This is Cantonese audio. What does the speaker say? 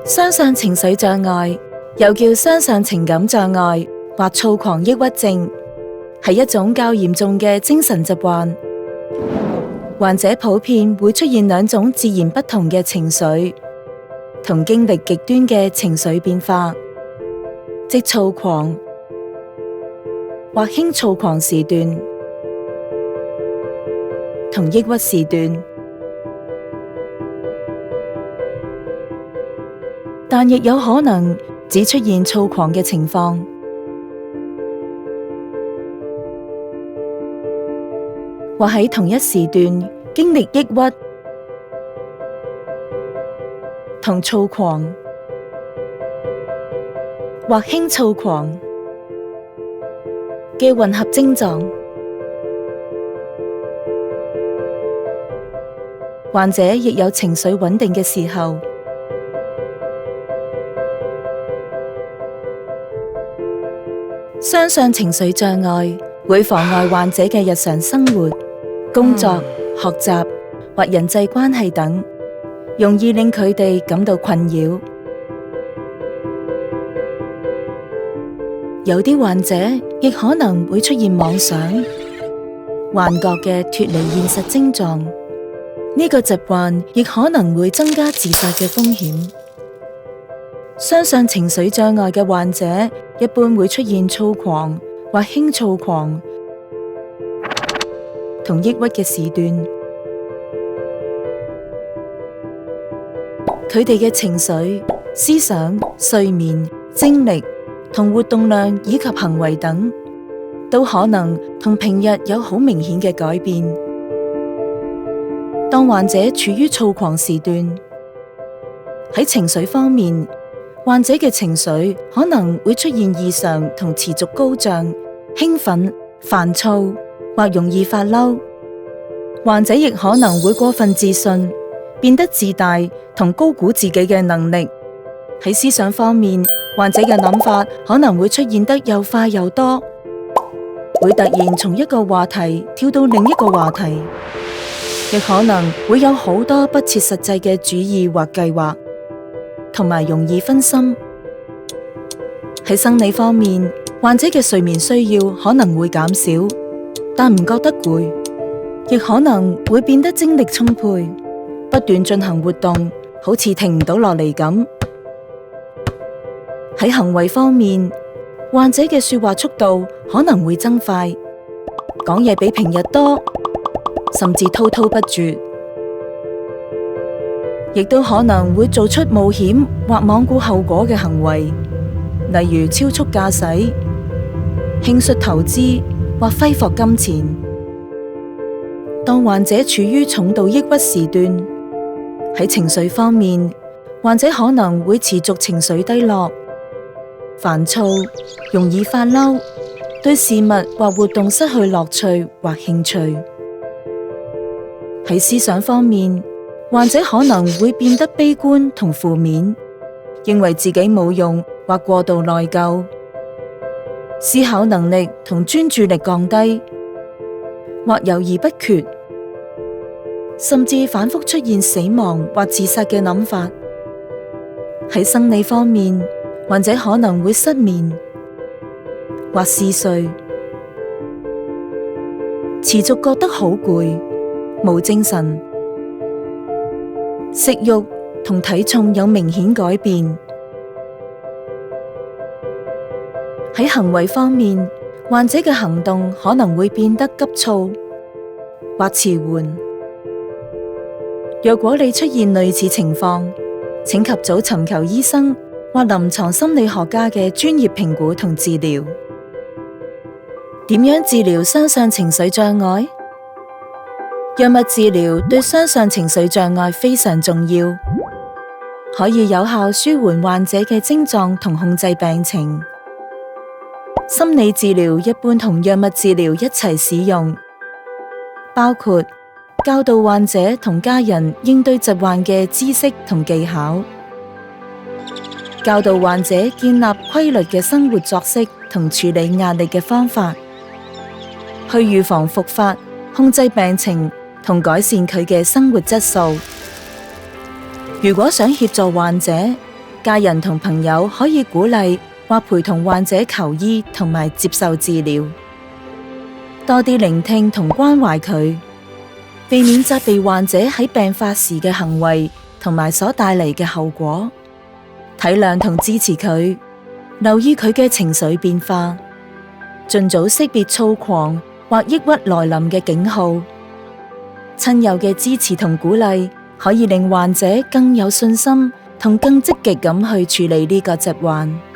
雙相情緒障礙，又叫雙相情感障礙或躁狂抑鬱症，係一種較嚴重嘅精神疾患。患者普遍會出現兩種截然不同嘅情緒，同經歷極端嘅情緒變化，即躁狂或輕躁狂時段，同抑鬱時段。但亦有可能只出現躁狂嘅情況，或喺同一時段經歷抑鬱同躁狂，或輕躁狂嘅混合症狀。患者亦有情緒穩定嘅時候。雙相情緒障礙會妨礙患者嘅日常生活、工作、學習或人際關係等，容易令佢哋感到困擾。有啲患者亦可能會出現妄想、幻覺嘅脫離現實症狀，呢個疾患亦可能會增加自殺嘅風險。雙相情緒障礙嘅患者一般會出現躁狂或輕躁狂同抑鬱嘅時段，佢哋嘅情緒、思想、睡眠、精力同活動量以及行為等，都可能同平日有好明顯嘅改變。當患者處於躁狂時段，喺情緒方面，患者嘅情緒可能會出現異常同持續高漲、興奮、煩躁或容易發嬲。患者亦可能會過分自信，變得自大同高估自己嘅能力。喺思想方面，患者嘅諗法可能會出現得又快又多，會突然從一個話題跳到另一個話題，亦可能會有好多不切實際嘅主意或計劃，同埋容易分心。喺生理方面，患者嘅睡眠需要可能會減少，但唔覺得攰，亦可能會變得精力充沛，不斷進行活動，好似停唔到落嚟咁。喺行為方面，患者嘅說話速度可能會增快，講嘢比平日多，甚至滔滔不絕。亦都可能會做出冒險或罔顧後果嘅行為，例如超速駕駛、輕率投資或揮霍金錢。當患者處於重度抑鬱時段，喺情緒方面，患者可能會持續情緒低落、煩躁、容易發嬲，對事物或活動失去樂趣或興趣。喺思想方面，患者可能會變得悲觀同負面，認為自己冇用或過度內疚，思考能力同專注力降低，或猶豫不決，甚至反覆出現死亡或自殺嘅諗法。喺生理方面，患者可能會失眠或嗜睡，持續覺得好攰、冇精神。食慾同體重有明顯改變。喺行為方面，患者嘅行動可能會變得急躁或遲緩。若果你出現類似情況，請及早尋求醫生或臨床心理學家嘅專業評估同治療。點樣治療雙相情緒障礙？藥物治療對雙相情緒障礙非常重要，可以有效舒緩患者嘅症狀同控制病情。心理治療一般同藥物治療一齊使用，包括教導患者同家人應對疾患嘅知識同技巧，教導患者建立規律嘅生活作息同處理壓力嘅方法，去預防復發、控制病情同改善佢嘅生活質素。如果想協助患者，家人同朋友可以鼓勵或陪同患者求醫同埋接受治療，多啲聆聽同關懷佢，避免責備患者喺病發時嘅行為同埋所帶嚟嘅後果，體諒同支持佢，留意佢嘅情緒變化，盡早識別躁狂或抑鬱來臨嘅警號。親友嘅支持同鼓勵可以令患者更有信心同更積極咁去處理呢個疾患。